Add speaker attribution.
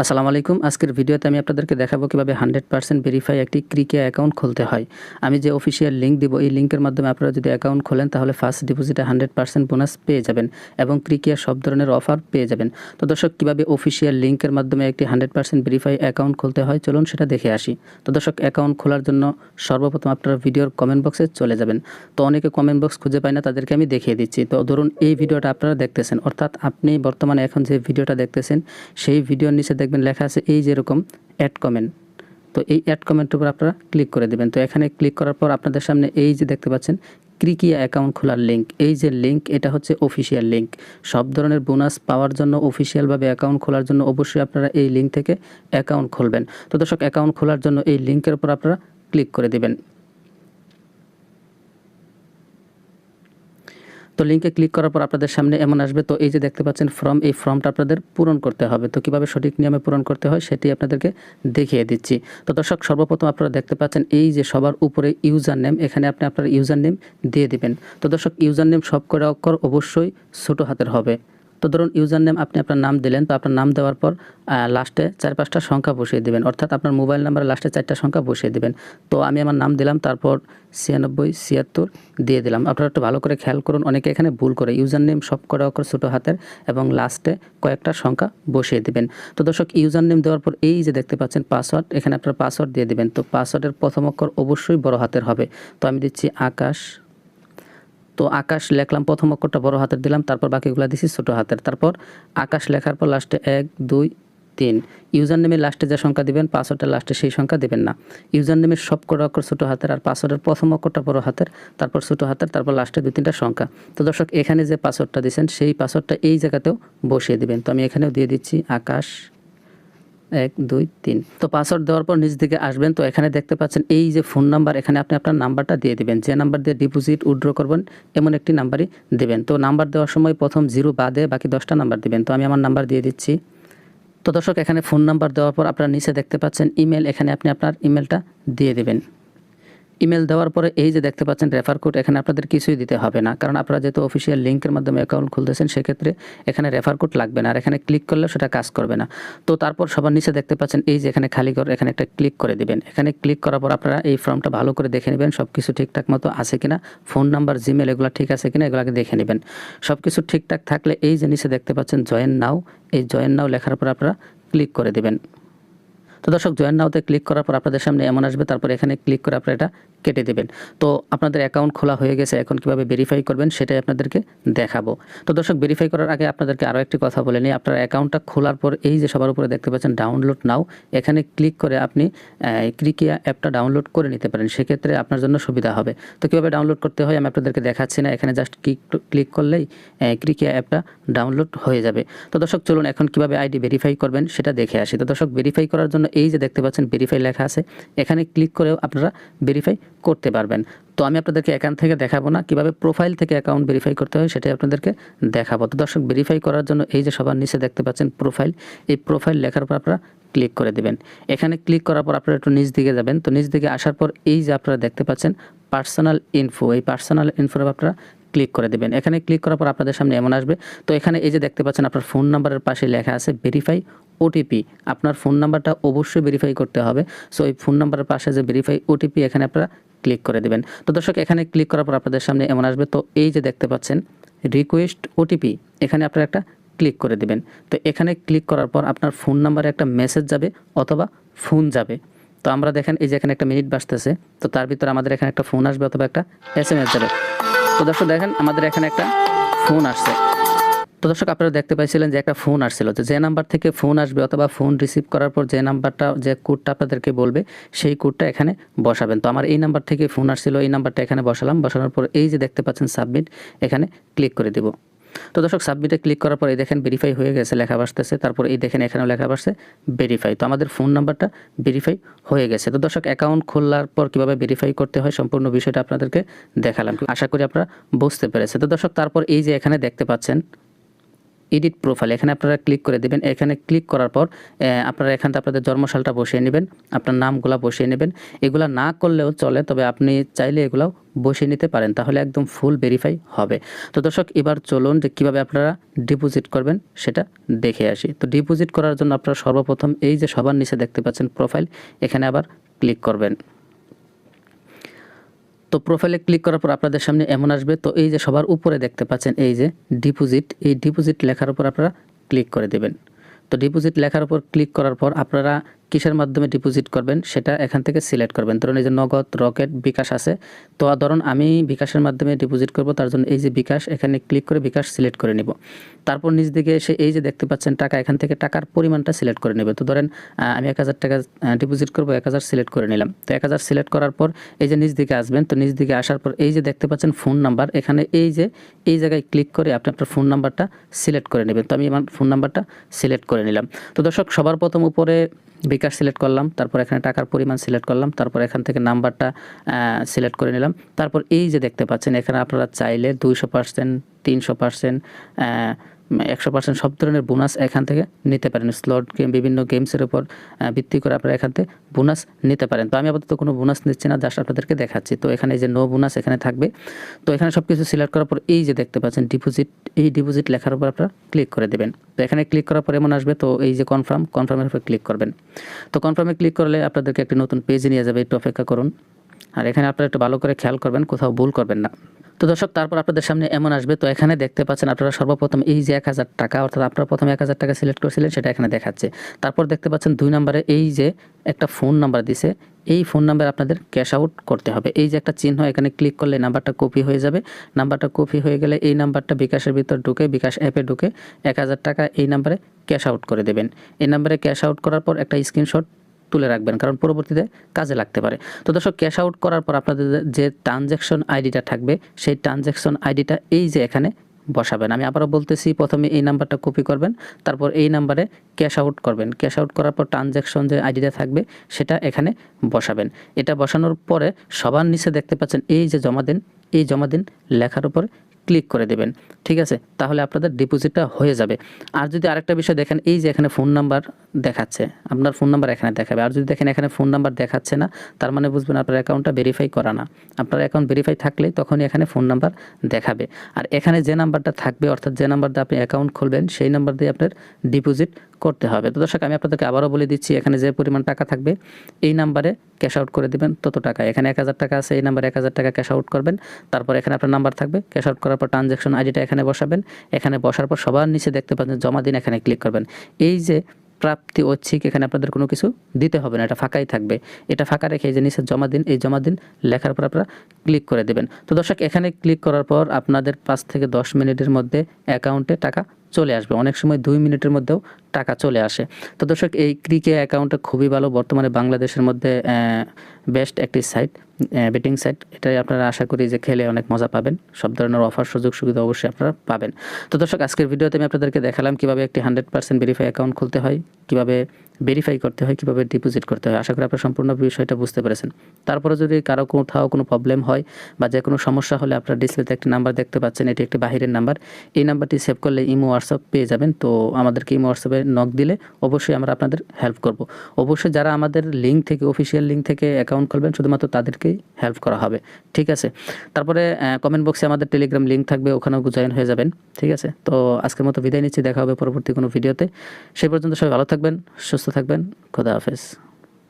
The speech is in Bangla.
Speaker 1: আসসালামু আলাইকুম। আজকের ভিডিওতে আমি আপনাদেরকে দেখাবো কিভাবে 100% ভেরিফাই একটি ক্রিকিয়া অ্যাকাউন্ট খুলতে হয়। আমি যে অফিসিয়াল লিঙ্ক দিব, এই লিঙ্কের মাধ্যমে আপনারা যদি অ্যাকাউন্ট খোলেন তাহলে ফার্স্ট ডিপোজিটে 100% বোনাস পেয়ে যাবেন এবং ক্রিকিয়ার সব ধরনের অফার পেয়ে যাবেন। তো দর্শক, কিভাবে অফিসিয়াল লিঙ্কের মাধ্যমে একটি 100% ভেরিফাই অ্যাকাউন্ট খুলতে হয় চলুন সেটা দেখে আসি। তো দর্শক, অ্যাকাউন্ট খোলার জন্য সর্বপ্রথম আপনারা ভিডিওর কমেন্ট বক্সে চলে যাবেন। তো অনেকে কমেন্ট বক্স খুঁজে পায় না, তাদেরকে আমি দেখিয়ে দিচ্ছি। তো ধরুন এই ভিডিওটা আপনারা দেখতেছেন, অর্থাৎ আপনি বর্তমানে এখন যে ভিডিওটা দেখতেছেন সেই ভিডিওর নিচে দেখবেন লেখা আছে এই যেরকম অ্যাড কমেন্ট। তো এই অ্যাড কমেন্টের উপর আপনারা ক্লিক করে দেবেন। তো এখানে ক্লিক করার পর আপনাদের সামনে এই যে দেখতে পাচ্ছেন ক্রিকিয়া অ্যাকাউন্ট খোলার লিঙ্ক, এই যে লিঙ্ক, এটা হচ্ছে অফিসিয়াল লিঙ্ক। সব ধরনের বোনাস পাওয়ার জন্য, অফিসিয়ালভাবে অ্যাকাউন্ট খোলার জন্য অবশ্যই আপনারা এই লিঙ্ক থেকে অ্যাকাউন্ট খুলবেন। তো দর্শক, অ্যাকাউন্ট খোলার জন্য এই লিঙ্কের উপর আপনারা ক্লিক করে দেবেন। তো লিঙ্কে ক্লিক করার পর আপনাদের সামনে এমন আসবে। তো এই যে দেখতে পাচ্ছেন ফর্ম, এই ফর্মটা আপনাদের পূরণ করতে হবে। তো কীভাবে সঠিক নিয়মে পূরণ করতে হয় সেটি আপনাদেরকে দেখিয়ে দিচ্ছি। তো দর্শক, সর্বপ্রথম আপনারা দেখতে পাচ্ছেন এই যে সবার উপরে ইউজার নেম, এখানে আপনি আপনার ইউজার নেম দিয়ে দিবেন। তো দর্শক, ইউজার নেম সব কটা অক্ষর অবশ্যই ছোটো হাতের হবে। তো ধরুন ইউজার নেম আপনি আপনার নাম দিলেন, তো আপনার নাম দেওয়ার পর লাস্টে 4-5টা সংখ্যা বসিয়ে দেবেন, অর্থাৎ আপনার মোবাইল নাম্বারের লাস্টে 4টা সংখ্যা বসিয়ে দেবেন। তো আমি আমার নাম দিলাম, তারপর 9676 দিয়ে দিলাম। আপনারা একটু ভালো করে খেয়াল করুন, অনেকে এখানে ভুল করে ইউজার নেম সব কটা অক্ষর ছোটো হাতের এবং লাস্টে কয়েকটা সংখ্যা বসিয়ে দেবেন। তো দর্শক, ইউজার নেম দেওয়ার পর এই যে দেখতে পাচ্ছেন পাসওয়ার্ড, এখানে আপনার পাসওয়ার্ড দিয়ে দেবেন। তো পাসওয়ার্ডের প্রথম অক্ষর অবশ্যই বড় হাতের হবে। তো আমি দিচ্ছি আকাশ। তো আকাশ লেখলাম, প্রথম অক্ষরটা বড় হাতের দিলাম, তারপর বাকিগুলো দিচ্ছি ছোটো হাতের। তারপর আকাশ লেখার পর লাস্টে 1 2 3। ইউজার নেমের লাস্টে যে সংখ্যা দিবেন, পাসওয়ার্ডের লাস্টে সেই সংখ্যা দেবেন না। ইউজার নেমের সব কটা অক্ষর ছোটো হাতের আর পাসওয়ার্ডের প্রথম অক্ষরটা বড় হাতের, তারপর ছোটো হাতের, তারপর লাস্টে 2-3টা সংখ্যা। তো দর্শক, এখানে যে পাসওয়ার্ডটা দিয়েছেন সেই পাসওয়ার্ডটা এই জায়গাতেও বসিয়ে দিবেন। তো আমি এখানেও দিয়ে দিচ্ছি আকাশ 1 2 3। তো পাসওয়ার্ড দেওয়ার পর নিচ দিকে আসবেন। তো এখানে দেখতে পাচ্ছেন এই যে ফোন নাম্বার, এখানে আপনি আপনার নাম্বারটা দিয়ে দিবেন। যে নাম্বার দিয়ে ডিপোজিট উইথড্র করবেন এমন একটি নাম্বারই দিবেন। তো নাম্বার দেওয়ার সময় প্রথম 0 বাদে বাকি 10টা নাম্বার দিবেন। তো আমি আমার নাম্বার দিয়ে দিচ্ছি। তো দর্শক, এখানে ফোন নাম্বার দেওয়ার পর আপনারা নিচে দেখতে পাচ্ছেন ইমেল, এখানে আপনি আপনার ইমেলটা দিয়ে দেবেন। ইমেল দেওয়ার পরে এই যে দেখতে পাচ্ছেন রেফার কোড, এখানে আপনাদের কিছুই দিতে হবে না, কারণ আপনারা যেহেতু অফিসিয়াল লিঙ্কের মাধ্যমে অ্যাকাউন্ট খুলতেছেন সেক্ষেত্রে এখানে রেফার কোড লাগবে না, আর এখানে ক্লিক করলেও সেটা কাজ করবে না। তো তারপর সবার নিচে দেখতে পাচ্ছেন এই যে এখানে খালি ঘর, এখানে একটা ক্লিক করে দিবেন। এখানে ক্লিক করার পর আপনারা এই ফর্মটা ভালো করে দেখে নেবেন সব কিছু ঠিকঠাক মতো আছে কিনা, ফোন নাম্বার, জিমেল এগুলো ঠিক আছে কিনা এগুলোকে দেখে নেবেন। সব কিছু ঠিকঠাক থাকলে এই যে নিচে দেখতে পাচ্ছেন জয়েন নাও, এই জয়েন নাও লেখার পর আপনারা ক্লিক করে দেবেন। তো দর্শক, জয়েন নাওতে ক্লিক করার পর আপনাদের সামনে এমন আসবে, তারপর এখানে ক্লিক করে আপনারা এটা কেটে দেবেন। তো আপনাদের অ্যাকাউন্ট খোলা হয়ে গেছে, এখন কিভাবে ভেরিফাই করবেন সেটাই আপনাদেরকে দেখাবো। তো দর্শক, ভেরিফাই করার আগে আপনাদেরকে আরও একটি কথা বলে নিই। আপনার অ্যাকাউন্টটা খোলার পর এই যে সবার উপরে দেখতে পাচ্ছেন ডাউনলোড নাও, এখানে ক্লিক করে আপনি ক্রিকিয়া অ্যাপটা ডাউনলোড করে নিতে পারেন, সেক্ষেত্রে আপনার জন্য সুবিধা হবে। তো কীভাবে ডাউনলোড করতে হয় আমি আপনাদেরকে দেখাচ্ছি না, এখানে জাস্ট ক্লিক করলেই ক্রিকিয়া অ্যাপটা ডাউনলোড হয়ে যাবে। তো দর্শক, চলুন এখন কিভাবে আইডি ভেরিফাই করবেন সেটা দেখে আসি। তো দর্শক, ভেরিফাই করার জন্য এই যে দেখতে পাচ্ছেন ভেরিফাই লেখা আছে, এখানে ক্লিক করেও আপনারা ভেরিফাই করতে পারবেন। তো আমি আপনাদেরকে এখান থেকে দেখাবো না, কিভাবে প্রোফাইল থেকে অ্যাকাউন্ট ভেরিফাই করতে হয় সেটাই আপনাদেরকে দেখাবো। তো দর্শক, ভেরিফাই করার জন্য এই যে সবার নিচে দেখতে পাচ্ছেন প্রোফাইল, এই প্রোফাইল লেখার পর আপনারা ক্লিক করে দেবেন। এখানে ক্লিক করার পর আপনারা একটু নিচ দিকে যাবেন। তো নিচ দিকে আসার পর এই যে আপনারা দেখতে পাচ্ছেন পার্সোনাল ইনফো, এই পার্সোনাল ইনফোর আপনারা ক্লিক করে দেবেন। এখানে ক্লিক করার পর আপনাদের সামনে এমন আসবে। তো এখানে এই যে দেখতে পাচ্ছেন আপনার ফোন নাম্বারের পাশে লেখা আছে ভেরিফাই ওটিপি, আপনার ফোন নাম্বারটা অবশ্যই ভেরিফাই করতে হবে। সো এই ফোন নাম্বারের পাশে যে ভেরিফাই ওটিপি, এখানে আপনারা ক্লিক করে দেবেন। তো দর্শক, এখানে ক্লিক করার পর আপনাদের সামনে এমন আসবে। তো এই যে দেখতে পাচ্ছেন রিকোয়েস্ট ওটিপি, এখানে আপনারা একটা ক্লিক করে দেবেন। তো এখানে ক্লিক করার পর আপনার ফোন নাম্বারে একটা মেসেজ যাবে অথবা ফোন যাবে। তো আমরা দেখেন এই যে এখানে একটা মিনিট বাজতেছে, তো তার ভিতরে আমাদের এখানে একটা ফোন আসবে অথবা একটা SMS যাবে। তো দর্শক দেখেন আমাদের এখানে একটা ফোন আসছে। তো দর্শক, আপনারা দেখতে পাইছিলেন যে একটা ফোন আসছিল, যে নাম্বার থেকে ফোন আসবে অথবা ফোন রিসিভ করার পর যে নাম্বারটা, যে কোডটা আপনাদেরকে বলবে সেই কোডটা এখানে বসাবেন। তো আমার এই নাম্বার থেকে ফোন আসছিল, এই নাম্বারটা এখানে বসালাম। বসানোর পর এই যে দেখতে পাচ্ছেন সাবমিট, এখানে ক্লিক করে দেব। তো দর্শক, সাবমিটে ক্লিক করার পর এই দেখেন ভেরিফাই হয়ে গেছে লেখা আসতেছে, তারপর এই দেখেন এখানেও লেখা আসছে ভেরিফাই। তো আমাদের ফোন নাম্বারটা ভেরিফাই হয়ে গেছে। তো দর্শক, অ্যাকাউন্ট খোলার পর কীভাবে ভেরিফাই করতে হয় সম্পূর্ণ বিষয়টা আপনাদেরকে দেখালাম, আশা করি আপনারা বুঝতে পেরেছেন। তো দর্শক, তারপর এই যে এখানে দেখতে পাচ্ছেন এডিট প্রোফাইল, এখানে আপনারা ক্লিক করে দেবেন। এখানে ক্লিক করার পর আপনারা এখানটা আপনাদের জন্মসালটা বসিয়ে নেবেন, আপনার নামগুলা বসিয়ে নেবেন। এগুলা না করলেও চলে, তবে আপনি চাইলে এগুলাও বসিয়ে নিতে পারেন, তাহলে একদম ফুল ভেরিফাই হবে। তো দর্শক এবার চলুন যে কীভাবে আপনারা ডিপোজিট করবেন সেটা দেখে আসি। তো ডিপোজিট করার জন্য আপনারা সর্বপ্রথম এই যে সবার নিচে দেখতে পাচ্ছেন প্রোফাইল, এখানে আবার ক্লিক করবেন। তো প্রোফাইলে ক্লিক করার পর আপনাদের সামনে এমন আসবে। তো এই যে সবার উপরে দেখতে পাচ্ছেন এই যে ডিপোজিট, এই ডিপোজিট লেখার উপর আপনারা ক্লিক করে দেবেন। তো ডিপোজিট লেখার উপর ক্লিক করার পর আপনারা কিসের মাধ্যমে ডিপোজিট করবেন সেটা এখান থেকে সিলেক্ট করবেন। ধরুন এই যে নগদ, রকেট, বিকাশ আছে। তো ধরুন আমি বিকাশের মাধ্যমে ডিপোজিট করব, তার জন্য এই যে বিকাশ, এখানে ক্লিক করে বিকাশ সিলেক্ট করে নিব। তারপর নিচ দিকে এসে এই যে দেখতে পাচ্ছেন টাকা, এখান থেকে টাকার পরিমাণটা সিলেক্ট করে নেবে। তো ধরেন আমি 1000 টাকা ডিপোজিট করব, 1000 সিলেক্ট করে নিলাম। তো 1000 সিলেক্ট করার পর এই যে নিচ দিকে আসবেন। তো নিচ দিকে আসার পর এই যে দেখতে পাচ্ছেন ফোন নাম্বার, এখানে এই যে এই জায়গায় ক্লিক করে আপনি আপনার ফোন নাম্বারটা সিলেক্ট করে নেবেন। তো আমি আমার ফোন নাম্বারটা সিলেক্ট করে নিলাম। তো দর্শক সবার প্রথম উপরে বিকাশ সিলেক্ট করলাম, তারপর এখানে টাকার পরিমাণ সিলেক্ট করলাম, তারপর এখান থেকে নাম্বারটা সিলেক্ট করে নিলাম। তারপর এই যে দেখতে পাচ্ছেন এখানে আপনারা চাইলে 200%, 300%, 100% সব ধরনের বোনাস এখান থেকে নিতে পারেন। স্লট গেম, বিভিন্ন গেমসের উপর ভিত্তি করে আপনারা এখান থেকে বোনাস নিতে পারেন। তো আমি আপাতত কোনো বোনাস নিচ্ছি না, জাস্ট আপনাদেরকে দেখাচ্ছি। তো এখানে এই যে নো বোনাস এখানে থাকবে। তো এখানে সব কিছু সিলেক্ট করার পর এই যে দেখতে পাচ্ছেন ডিপোজিট, এই ডিপোজিট লেখার উপর আপনারা ক্লিক করে দেবেন। তো এখানে ক্লিক করার পর এমন আসবে। তো এই যে কনফার্মের উপর ক্লিক করবেন। তো কনফার্মে ক্লিক করলে আপনাদেরকে একটি নতুন পেজে নিয়ে যাবে, একটু অপেক্ষা করুন। আর এখানে আপনারা একটু ভালো করে খেয়াল করবেন, কোথাও ভুল করবেন না। তো দর্শক তারপর আপনাদের সামনে এমন আসবে। তো এখানে দেখতে পাচ্ছেন আপনারা সর্বপ্রথম এই যে 1000 টাকা, অর্থাৎ আপনারা প্রথমে 1000 টাকা সিলেক্ট করেছিলেন সেটা এখানে দেখাচ্ছে। তারপর দেখতে পাচ্ছেন 2 নম্বরে এই যে একটা ফোন নাম্বার দিছে, এই ফোন নাম্বার আপনাদের ক্যাশ আউট করতে হবে। এই যে একটা চিহ্ন, এখানে ক্লিক করলে নাম্বারটা কপি হয়ে যাবে। নাম্বারটা কপি হয়ে গেলে এই নাম্বারটা বিকাশের ভিতর ঢুকে, বিকাশ অ্যাপে ঢুকে 1000 টাকা এই নাম্বারে ক্যাশ আউট করে দেবেন। এই নাম্বারে ক্যাশ আউট করার পর একটা স্ক্রিনশট তুলে রাখবেন, কারণ পরবর্তীতে কাজে লাগতে পারে। তো দর্শক ক্যাশ আউট করার পর আপনাদের যে ট্রানজ্যাকশন আইডিটা থাকবে, সেই ট্রানজ্যাকশন আইডিটা এই যে এখানে বসাবেন। আমি আবারও বলতেছি, প্রথমে এই নাম্বারটা কপি করবেন, তারপর এই নাম্বারে ক্যাশ আউট করবেন। ক্যাশ আউট করার পর ট্রানজ্যাকশন যে আইডিটা থাকবে সেটা এখানে বসাবেন। এটা বসানোর পরে সবার নিচে দেখতে পাচ্ছেন এই যে জমা দিন, এই জমা দিন লেখার উপর ক্লিক করে দেবেন। ঠিক আছে, তাহলে আপনাদের ডিপোজিটটা হয়ে যাবে। আর যদি আরেকটা বিষয় দেখেন, এই যে এখানে ফোন নাম্বার দেখাচ্ছে, আপনার ফোন নাম্বার এখানে দেখাবে। আর যদি দেখেন এখানে ফোন নাম্বার দেখাচ্ছে না, তার মানে বুঝবেন আপনার অ্যাকাউন্টটা ভেরিফাই করা না। আপনার অ্যাকাউন্ট ভেরিফাই থাকলে তখনই এখানে ফোন নাম্বার দেখাবে। আর এখানে যে নাম্বারটা থাকবে, অর্থাৎ যে নাম্বার দিয়ে আপনি অ্যাকাউন্ট খুলবেন, সেই নাম্বার দিয়ে আপনার ডিপোজিট করতে হবে। তো দর্শক আমি আপনাদেরকে আবারও বলে দিচ্ছি, এখানে যে পরিমাণ টাকা থাকবে এই নাম্বারে ক্যাশ আউট করে দেবেন তত টাকা। এখানে 1000 টাকা আছে, এই নাম্বারে 1000 টাকা ক্যাশ আউট করবেন। তারপর এখানে আপনার নাম্বার থাকবে, ক্যাশ আউট করার পর ট্রানজ্যাকশন আইডিটা এখানে বসাবেন। এখানে বসার পর সবার নিচে দেখতে পাচ্ছেন জমা দিন, এখানে ক্লিক করবেন। এই যে প্রাপ্তি ঐচ্ছিক, এখানে আপনাদের কোনো কিছু দিতে হবে না, এটা ফাঁকাই থাকবে। এটা ফাঁকা রেখে এই যে নিচে জমা দিন, এই জমা দিন লেখার পর আপনারা ক্লিক করে দেবেন। তো দর্শক এখানে ক্লিক করার পর আপনাদের 5 থেকে 10 মিনিটের মধ্যে অ্যাকাউন্টে টাকা চলে আসবে। অনেক সময় 2 মিনিটের মধ্যেও টাকা চলে আসে। তো দর্শক এই ক্রিকে অ্যাকাউন্টটা খুবই ভালো, বর্তমানে বাংলাদেশের মধ্যে বেস্ট একটি সাইট, বেটিং সাইট। এটাই আপনারা আশা করি যে খেলে অনেক মজা পাবেন। সব ধরনের অফার, সুযোগ সুবিধা অবশ্যই আপনারা পাবেন। তো দর্শক আজকের ভিডিওতে আমি আপনাদেরকে দেখালাম কীভাবে একটি 100% ভেরিফাই অ্যাকাউন্ট খুলতে হয়, কীভাবে ভেরিফাই করতে হয়, কীভাবে ডিপোজিট করতে হয়। আশা করি আপনারা সম্পূর্ণ বিষয়টা বুঝতে পেরেছেন। তারপরে যদি কারো কোথাও কোনো প্রবলেম হয় বা যে কোনো সমস্যা হলে আপনারা ডিসপ্লেতে একটি নাম্বার দেখতে পাচ্ছেন, এটি একটি বাহিরের নাম্বার। এই নাম্বারটি সেভ করলে ইমো, হোয়াটসঅ্যাপ পেয়ে যাবেন। তো আমাদেরকে ইমো, হোয়াটসঅ্যাপে নক দিলে অবশ্যই আমরা আপনাদের হেল্প করব। অবশ্যই যারা আমাদের লিঙ্ক থেকে, অফিসিয়াল লিঙ্ক থেকে অ্যাকাউন্ট খুলবেন, শুধুমাত্র তাদেরকেই হেল্প করা হবে। ঠিক আছে, তারপরে কমেন্ট বক্সে আমাদের টেলিগ্রাম লিঙ্ক থাকবে, ওখানেও জয়েন হয়ে যাবেন। ঠিক আছে, তো আজকের মতো বিদায় নিচ্ছি, দেখা হবে পরবর্তী কোনো ভিডিওতে। সেই পর্যন্ত সবাই ভালো থাকবেন, সুস্থ থাকবেন, খোদা হাফেজ।